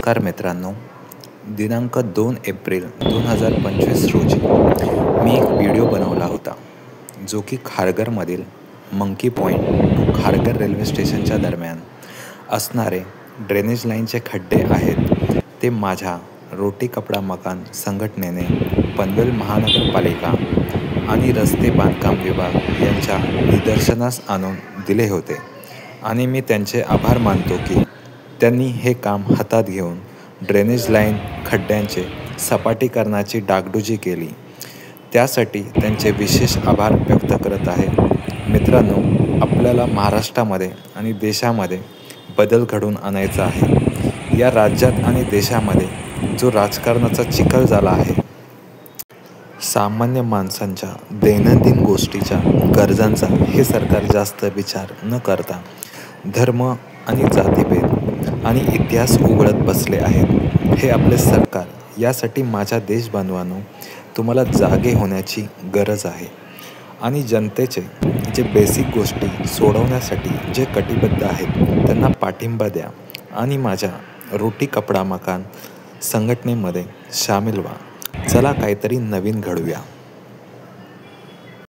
नमस्कार मित्रांनो, दिनांक 2 एप्रिल 2025 रोजी मी एक व्हिडिओ बनवला होता, जो की खारघरमधील monkey point to Kharghar railway स्टेशनच्या दरम्यान असणारे ड्रेनेज लाईनचे खड्डे आहेत ते माझ्या रोटी कपडा मकान संघटनेने पनवेल महानगरपालिका आणि रस्ते बांधकाम विभाग यांच्या निदर्शनास आणून दिले होते आणि मी त्यांचे आभार मानतो की त्यांनी हे काम हातात घेऊन ड्रेनेज लाईन खड्ड्यांचे सपाटीकरणाची डागडुजी केली. त्यासाठी त्यांचे विशेष आभार व्यक्त करत आहे. मित्रांनो, आपल्याला महाराष्ट्रामध्ये आणि देशामध्ये बदल घडवून आणायचा आहे. या राज्यात आणि देशामध्ये जो राजकारणाचा चिखल झाला आहे, सामान्य माणसांच्या दैनंदिन गोष्टीच्या गरजांचा हे सरकार जास्त विचार न करता धर्म आणि जातीभेद आणि इतिहास उघडत बसले आहेत. हे आपले सरकार. यासाठी माझ्या देशबांधवांनो, तुम्हाला जागे होण्याची गरज आहे आणि जनतेचे जे बेसिक गोष्टी सोडवण्यासाठी जे कटिबद्ध आहेत त्यांना पाठिंबा द्या आणि माझ्या रोटी कपडा मकान संघटनेमध्ये सामील व्हा. चला काहीतरी नवीन घडवूया.